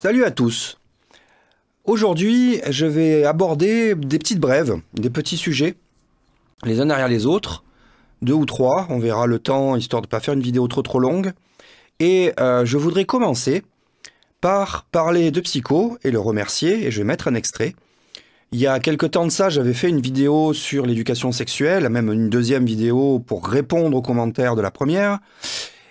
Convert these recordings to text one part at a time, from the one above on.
Salut à tous. Aujourd'hui, je vais aborder des petites brèves, des petits sujets, les uns derrière les autres, deux ou trois, on verra le temps, histoire de ne pas faire une vidéo trop longue. Et je voudrais commencer par parler de Psycho et le remercier, et je vais mettre un extrait. Il y a quelque temps de ça, j'avais fait une vidéo sur l'éducation sexuelle, même une deuxième vidéo pour répondre aux commentaires de la première.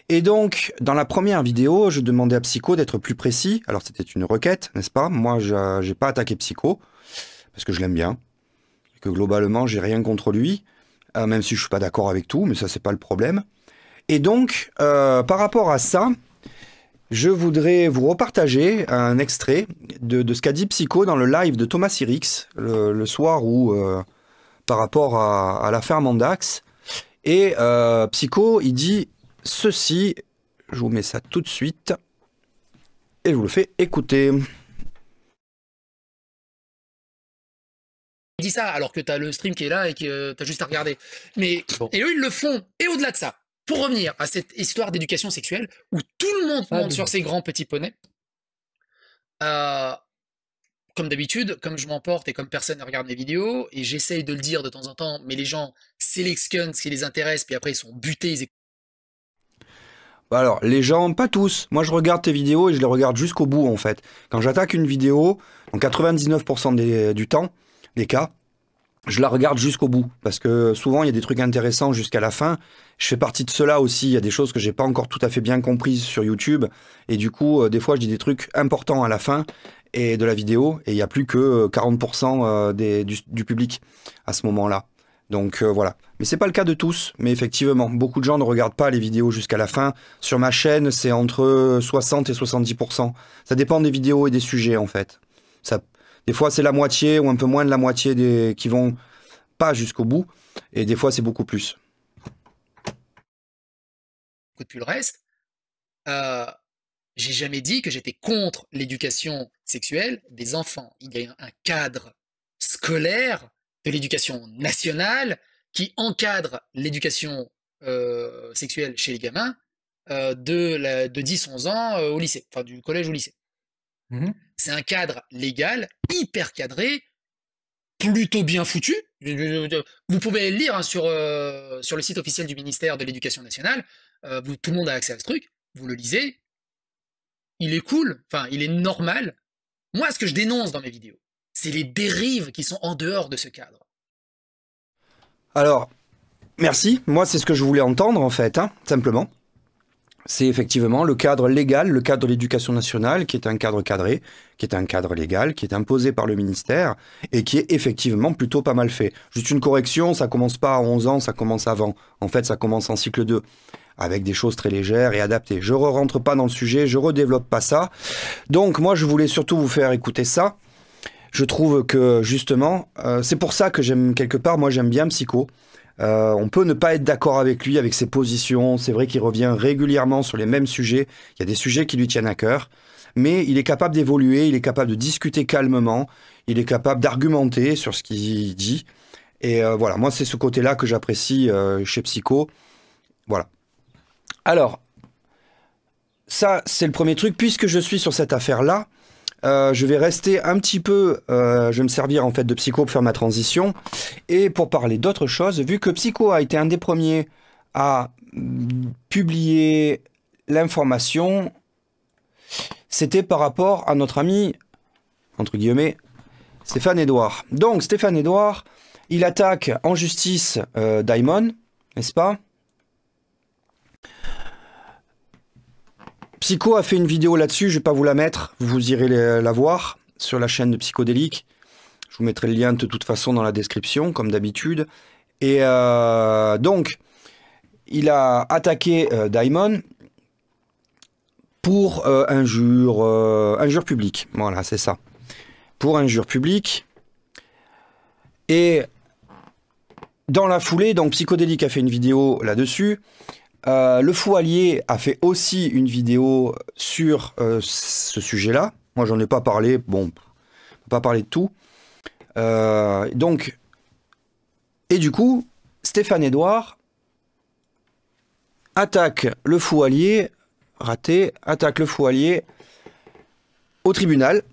Et donc, dans la première vidéo, je demandais à Psycho d'être plus précis. Alors, c'était une requête, n'est-ce pas? Moi, j'ai pas attaqué Psycho, parce que je l'aime bien. Et que globalement, j'ai rien contre lui, même si je suis pas d'accord avec tout, mais ça, c'est pas le problème. Et donc, par rapport à ça, je voudrais vous repartager un extrait de ce qu'a dit Psycho dans le live de Thomas Sirix, le soir où, par rapport à l'affaire Mandax. Et Psycho, il dit ceci, je vous mets ça tout de suite, et je vous le fais écouter. Dit ça alors que t'as le stream qui est là et que t'as juste à regarder. Mais Bon. et eux ils le font. Et au-delà de ça, pour revenir à cette histoire d'éducation sexuelle où tout le monde monte sur ses grands petits poneys, euh, comme d'habitude, comme je m'emporte et comme personne ne regarde mes vidéos, et j'essaye de le dire de temps en temps, mais les gens sélectionnent ce qui les intéresse, puis après ils sont butés, ils Alors, les gens, pas tous. Moi, je regarde tes vidéos et je les regarde jusqu'au bout, en fait. Quand j'attaque une vidéo, en 99% du temps, des cas, je la regarde jusqu'au bout. Parce que souvent, il y a des trucs intéressants jusqu'à la fin. Je fais partie de cela aussi. Il y a des choses que j'ai pas encore tout à fait bien comprises sur YouTube. Et du coup, des fois, je dis des trucs importants à la fin et de la vidéo. Et il n'y a plus que 40% du public à ce moment-là. Donc voilà. Mais c'est pas le cas de tous. Mais effectivement, beaucoup de gens ne regardent pas les vidéos jusqu'à la fin. Sur ma chaîne, c'est entre 60 et 70%. Ça dépend des vidéos et des sujets, en fait. Ça, des fois, c'est la moitié ou un peu moins de la moitié qui vont pas jusqu'au bout. Et des fois, c'est beaucoup plus. écoutent plus le reste. Euh, j'ai jamais dit que j'étais contre l'éducation sexuelle des enfants. Il y a un cadre scolaire de l'éducation nationale qui encadre l'éducation sexuelle chez les gamins de 10-11 ans au lycée, enfin du collège au lycée. Mhm. C'est un cadre légal, hyper cadré, plutôt bien foutu. Vous pouvez le lire hein, sur le site officiel du ministère de l'Éducation nationale. Tout le monde a accès à ce truc. Vous le lisez. Il est cool, enfin, il est normal. Moi, ce que je dénonce dans mes vidéos, c'est les dérives qui sont en dehors de ce cadre. Alors, merci. Moi, c'est ce que je voulais entendre, en fait, hein, simplement. C'est effectivement le cadre légal, le cadre de l'éducation nationale, qui est un cadre cadré, qui est un cadre légal, qui est imposé par le ministère, et qui est effectivement plutôt pas mal fait. Juste une correction, ça commence pas à 11 ans, ça commence avant. En fait, ça commence en cycle 2, avec des choses très légères et adaptées. Je ne rentre pas dans le sujet, je redéveloppe pas ça. Donc, moi, je voulais surtout vous faire écouter ça. Je trouve que, justement, c'est pour ça que j'aime, quelque part, moi, j'aime bien Psycho. On peut ne pas être d'accord avec lui, avec ses positions. C'est vrai qu'il revient régulièrement sur les mêmes sujets. Il y a des sujets qui lui tiennent à cœur. Mais il est capable d'évoluer, il est capable de discuter calmement, il est capable d'argumenter sur ce qu'il dit. Et voilà, moi, c'est ce côté-là que j'apprécie chez Psycho. Voilà. Alors, ça, c'est le premier truc. Puisque je suis sur cette affaire-là, je vais rester un petit peu, je vais me servir en fait de Psycho pour faire ma transition et pour parler d'autre chose, vu que Psycho a été un des premiers à publier l'information, c'était par rapport à notre ami, entre guillemets, Stéphane Edouard. Donc Stéphane Edouard, il attaque en justice Daimon, n'est-ce pas? Psycho a fait une vidéo là-dessus, je vais pas vous la mettre, vous irez la voir sur la chaîne de Psychodélique. Je vous mettrai le lien de toute façon dans la description, comme d'habitude. Et donc, il a attaqué Daimon pour injure publique. Voilà, c'est ça. Pour injure publique. Et dans la foulée, donc Psychodélique a fait une vidéo là-dessus. Le Fou Allié a fait aussi une vidéo sur ce sujet-là. Moi, j'en ai pas parlé. Bon, on peut pas parler de tout. Donc, et du coup, Stéphane Edouard attaque le Fou Allié, raté, attaque le Fou Allié au tribunal,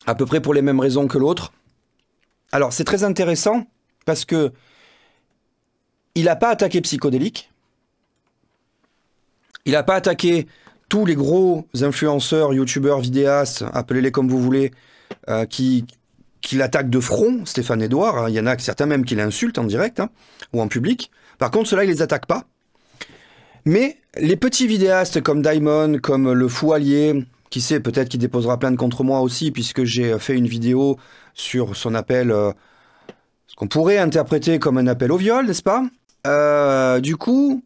à peu près pour les mêmes raisons que l'autre. Alors, c'est très intéressant parce que il n'a pas attaqué Psychodélique. Il n'a pas attaqué tous les gros influenceurs, youtubeurs, vidéastes, appelez-les comme vous voulez, qui l'attaquent de front, Stéphane Edouard. Hein. Il y en a certains même qui l'insultent en direct ou en public. Par contre, ceux-là, il les attaque pas. Mais les petits vidéastes comme Daimon, comme le Fou Allier, qui sait, peut-être qu'il déposera plainte contre moi aussi, puisque j'ai fait une vidéo sur son appel, ce qu'on pourrait interpréter comme un appel au viol, n'est-ce pas? Du coup,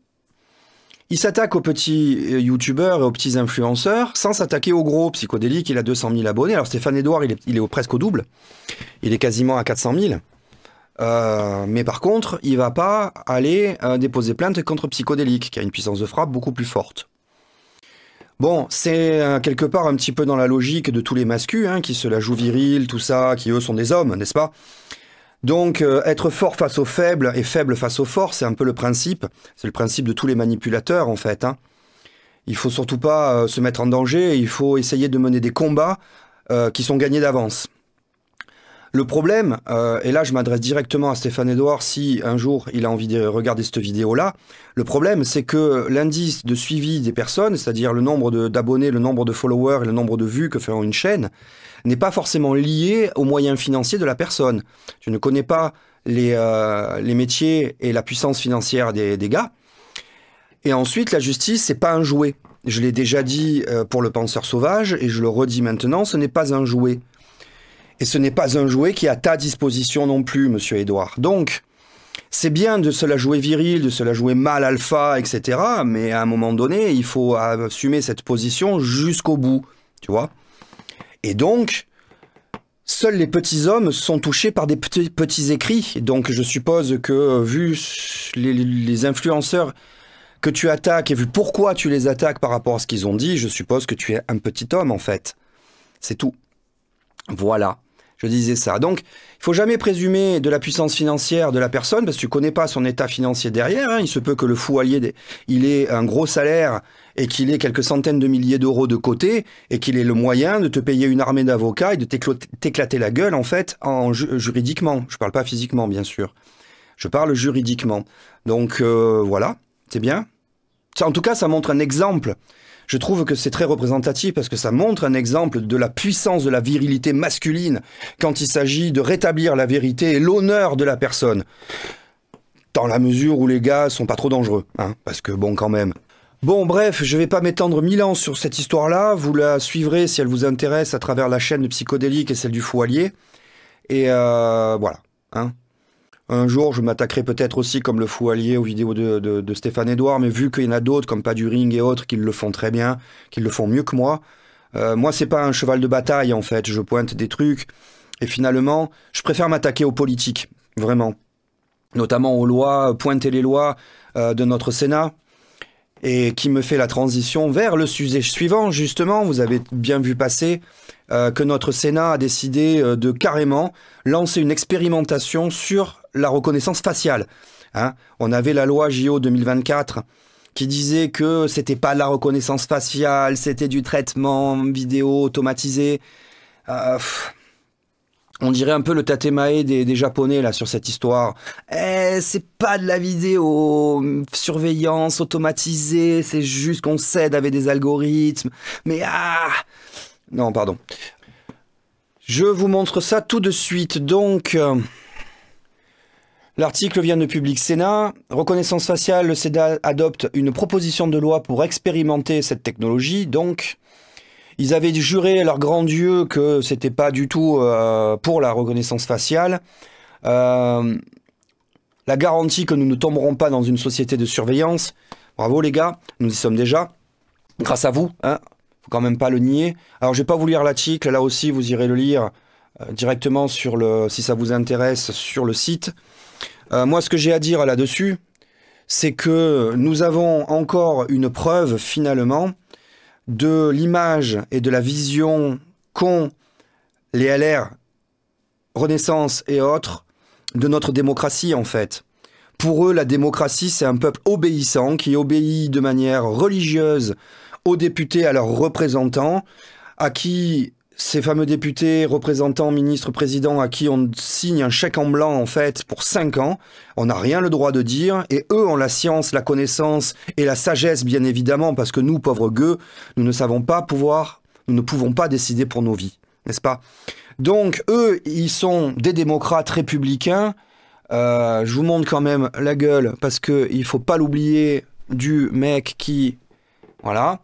il s'attaque aux petits youtubeurs et aux petits influenceurs sans s'attaquer aux gros. Psychodélique, il a 200 000 abonnés. Alors Stéphane Edouard, il est presque au double. Il est quasiment à 400 000. Mais par contre, il va pas aller déposer plainte contre Psychodélique, qui a une puissance de frappe beaucoup plus forte. Bon, c'est quelque part un petit peu dans la logique de tous les mascus, qui se la jouent viril, tout ça, qui eux sont des hommes, n'est-ce pas? Donc, être fort face aux faibles et faible face aux forts, c'est un peu le principe. C'est le principe de tous les manipulateurs, en fait. Il faut surtout pas se mettre en danger, il faut essayer de mener des combats qui sont gagnés d'avance. Le problème, et là je m'adresse directement à Stéphane Edouard si un jour il a envie de regarder cette vidéo-là, le problème c'est que l'indice de suivi des personnes, c'est-à-dire le nombre d'abonnés, le nombre de followers et le nombre de vues que fait une chaîne, n'est pas forcément lié aux moyens financiers de la personne. Tu ne connais pas les métiers et la puissance financière des gars. Et ensuite, la justice, c'est pas un jouet. Je l'ai déjà dit pour le penseur sauvage, et je le redis maintenant, ce n'est pas un jouet. Et ce n'est pas un jouet qui est à ta disposition non plus, monsieur Edouard. Donc, c'est bien de se la jouer viril, de se la jouer mal alpha, etc. Mais à un moment donné, il faut assumer cette position jusqu'au bout, tu vois. Et donc, seuls les petits hommes sont touchés par des petits écrits. Donc, je suppose que, vu les influenceurs que tu attaques et vu pourquoi tu les attaques par rapport à ce qu'ils ont dit, je suppose que tu es un petit homme, en fait. C'est tout. Voilà. Je disais ça. Donc, il faut jamais présumer de la puissance financière de la personne parce que tu connais pas son état financier derrière. Il se peut que le Fou Allier, il ait un gros salaire et qu'il ait quelques centaines de milliers d'euros de côté et qu'il ait le moyen de te payer une armée d'avocats et de t'éclater la gueule, en fait, juridiquement. Je parle pas physiquement, bien sûr. Je parle juridiquement. Donc, voilà. C'est bien. En tout cas, ça montre un exemple. Je trouve que c'est très représentatif parce que ça montre un exemple de la puissance de la virilité masculine quand il s'agit de rétablir la vérité et l'honneur de la personne. Dans la mesure où les gars sont pas trop dangereux, parce que bon, quand même. Bon, bref, je vais pas m'étendre 1000 ans sur cette histoire-là. Vous la suivrez si elle vous intéresse à travers la chaîne de Psychodélique et celle du Fou Allier. Et voilà. Un jour, je m'attaquerai peut-être aussi, comme le Fou Allier, aux vidéos de Stéphane Edouard, mais vu qu'il y en a d'autres, comme Pas du Ring et autres, qui le font très bien, qui le font mieux que moi, moi, c'est pas un cheval de bataille, en fait. Je pointe des trucs, et finalement, je préfère m'attaquer aux politiques, vraiment. Notamment aux lois, pointer les lois de notre Sénat, et qui me fait la transition vers le sujet suivant, justement. Vous avez bien vu passer que notre Sénat a décidé de carrément lancer une expérimentation sur la reconnaissance faciale. On avait la loi JO 2024 qui disait que c'était pas la reconnaissance faciale, c'était du traitement vidéo automatisé. On dirait un peu le tatemae des Japonais là sur cette histoire. C'est pas de la vidéo surveillance automatisée, c'est juste qu'on s'aide avec des algorithmes. Mais non, pardon. Je vous montre ça tout de suite. Donc, l'article vient de Public Sénat. Reconnaissance faciale, le Sénat adopte une proposition de loi pour expérimenter cette technologie. Donc, ils avaient juré à leur grand Dieu que c'était pas du tout pour la reconnaissance faciale. La garantie que nous ne tomberons pas dans une société de surveillance. Bravo les gars, nous y sommes déjà. Grâce à vous, faut quand même pas le nier. Alors je vais pas vous lire l'article, là aussi vous irez le lire directement sur si ça vous intéresse, sur le site. Moi ce que j'ai à dire là-dessus, c'est que nous avons encore une preuve finalement de l'image et de la vision qu'ont les LR, Renaissance et autres, de notre démocratie en fait. Pour eux, la démocratie, c'est un peuple obéissant, qui obéit de manière religieuse aux députés, à leurs représentants, à qui ces fameux députés, représentants, ministres, présidents, à qui on signe un chèque en blanc, en fait, pour 5 ans. On n'a rien le droit de dire, et eux ont la science, la connaissance et la sagesse, bien évidemment, parce que nous, pauvres gueux, nous ne savons pas pouvoir, nous ne pouvons pas décider pour nos vies, n'est-ce pas? Donc, eux, ils sont des démocrates républicains. Je vous montre quand même la gueule, parce qu'il ne faut pas l'oublier, du mec qui... Voilà.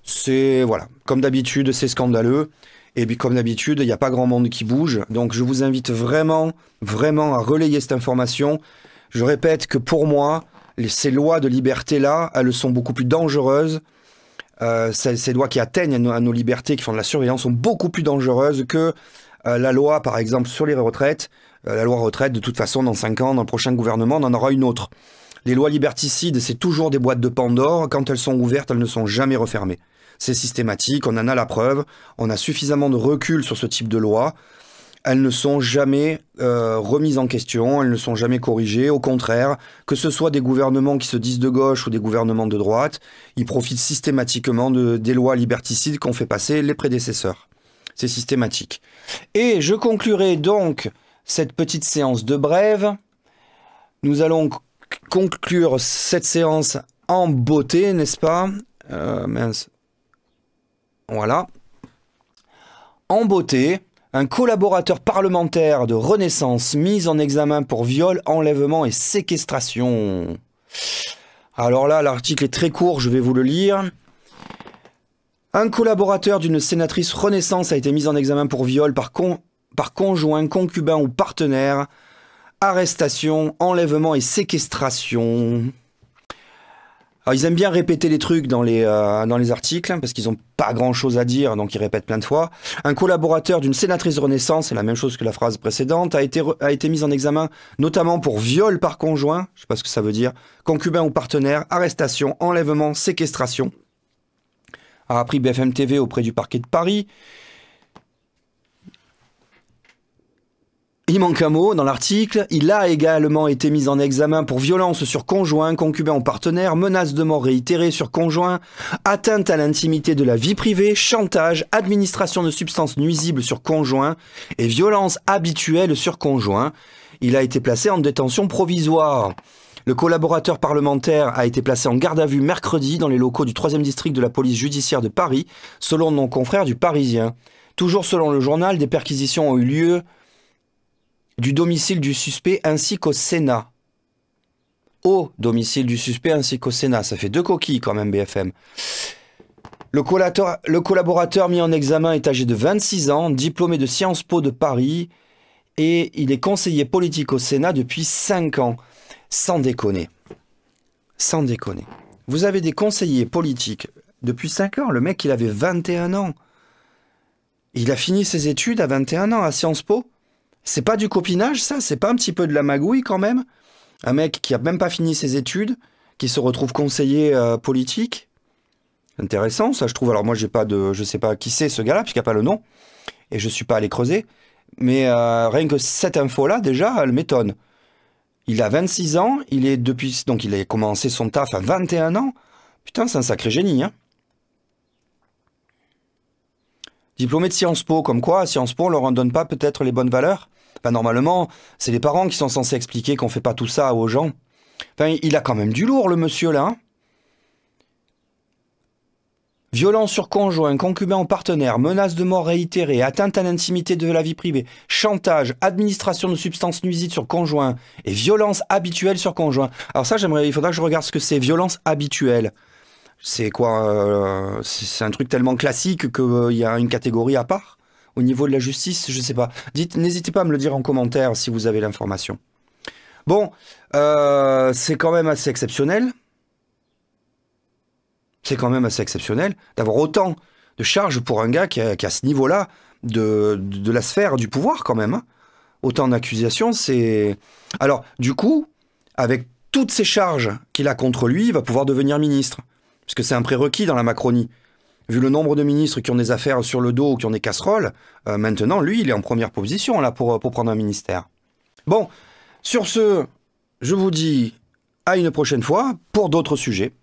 C'est, voilà, comme d'habitude, c'est scandaleux. Et puis, comme d'habitude, il n'y a pas grand monde qui bouge. Donc, je vous invite vraiment, vraiment à relayer cette information. Je répète que pour moi, ces lois de liberté-là, elles sont beaucoup plus dangereuses. Ces lois qui atteignent à nos libertés, qui font de la surveillance, sont beaucoup plus dangereuses que la loi, par exemple, sur les retraites. La loi retraite, de toute façon, dans 5 ans, dans le prochain gouvernement, on en aura une autre. Les lois liberticides, c'est toujours des boîtes de Pandore. Quand elles sont ouvertes, elles ne sont jamais refermées. C'est systématique, on en a la preuve. On a suffisamment de recul sur ce type de loi. Elles ne sont jamais remises en question, elles ne sont jamais corrigées. Au contraire, que ce soit des gouvernements qui se disent de gauche ou des gouvernements de droite, ils profitent systématiquement des lois liberticides qu'ont fait passer les prédécesseurs. C'est systématique. Et je conclurai donc cette petite séance de brève. Nous allons conclure cette séance en beauté, n'est-ce pas? Mince. Voilà. En beauté, un collaborateur parlementaire de Renaissance mis en examen pour viol, enlèvement et séquestration. Alors là, l'article est très court, je vais vous le lire. Un collaborateur d'une sénatrice Renaissance a été mis en examen pour viol par conjoint, concubin ou partenaire. Arrestation, enlèvement et séquestration. Alors, ils aiment bien répéter les trucs dans les articles, parce qu'ils n'ont pas grand-chose à dire, donc ils répètent plein de fois. Un collaborateur d'une sénatrice Renaissance, c'est la même chose que la phrase précédente, a été mis en examen notamment pour viol par conjoint, je ne sais pas ce que ça veut dire, concubin ou partenaire, arrestation, enlèvement, séquestration. A appris BFM TV auprès du parquet de Paris. Il manque un mot dans l'article. Il a également été mis en examen pour violence sur conjoint, concubin ou partenaire, menace de mort réitérée sur conjoint, atteinte à l'intimité de la vie privée, chantage, administration de substances nuisibles sur conjoint et violence habituelle sur conjoint. Il a été placé en détention provisoire. Le collaborateur parlementaire a été placé en garde à vue mercredi dans les locaux du 3e district de la police judiciaire de Paris, selon nos confrères du Parisien. Toujours selon le journal, des perquisitions ont eu lieu du domicile du suspect ainsi qu'au Sénat. Au domicile du suspect ainsi qu'au Sénat. Ça fait 2 coquilles quand même, BFM. Le collaborateur mis en examen est âgé de 26 ans, diplômé de Sciences Po de Paris, et il est conseiller politique au Sénat depuis 5 ans. Sans déconner. Sans déconner. Vous avez des conseillers politiques depuis 5 ans. Le mec, il avait 21 ans. Il a fini ses études à 21 ans à Sciences Po. C'est pas du copinage, ça? C'est pas un petit peu de la magouille, quand même? Un mec qui a même pas fini ses études, qui se retrouve conseiller politique? Intéressant, ça, je trouve. Alors, moi, je sais pas qui c'est, ce gars-là, puisqu'il n'y a pas le nom. Et je suis pas allé creuser. Mais rien que cette info-là, déjà, elle m'étonne. Il a 26 ans, donc il a commencé son taf à 21 ans. Putain, c'est un sacré génie, hein. Diplômé de Sciences Po, comme quoi, à Sciences Po, on leur en donne pas peut-être les bonnes valeurs? Enfin, normalement, c'est les parents qui sont censés expliquer qu'on fait pas tout ça aux gens. Enfin, il a quand même du lourd, le monsieur, là. Hein. Violence sur conjoint, concubin ou partenaire, menace de mort réitérée, atteinte à l'intimité de la vie privée, chantage, administration de substances nuisibles sur conjoint et violence habituelle sur conjoint. Alors ça, il faudra que je regarde ce que c'est, violence habituelle. C'est quoi c'est un truc tellement classique qu'il y a une catégorie à part au niveau de la justice, je sais pas. N'hésitez pas à me le dire en commentaire si vous avez l'information. Bon, c'est quand même assez exceptionnel. C'est quand même assez exceptionnel d'avoir autant de charges pour un gars qui a ce niveau-là de la sphère du pouvoir quand même. Hein. Autant d'accusations, c'est... Alors, du coup, avec toutes ces charges qu'il a contre lui, il va pouvoir devenir ministre. Parce que c'est un prérequis dans la Macronie. Vu le nombre de ministres qui ont des affaires sur le dos ou qui ont des casseroles, maintenant, lui, il est en première position là pour prendre un ministère. Bon, sur ce, je vous dis à une prochaine fois pour d'autres sujets.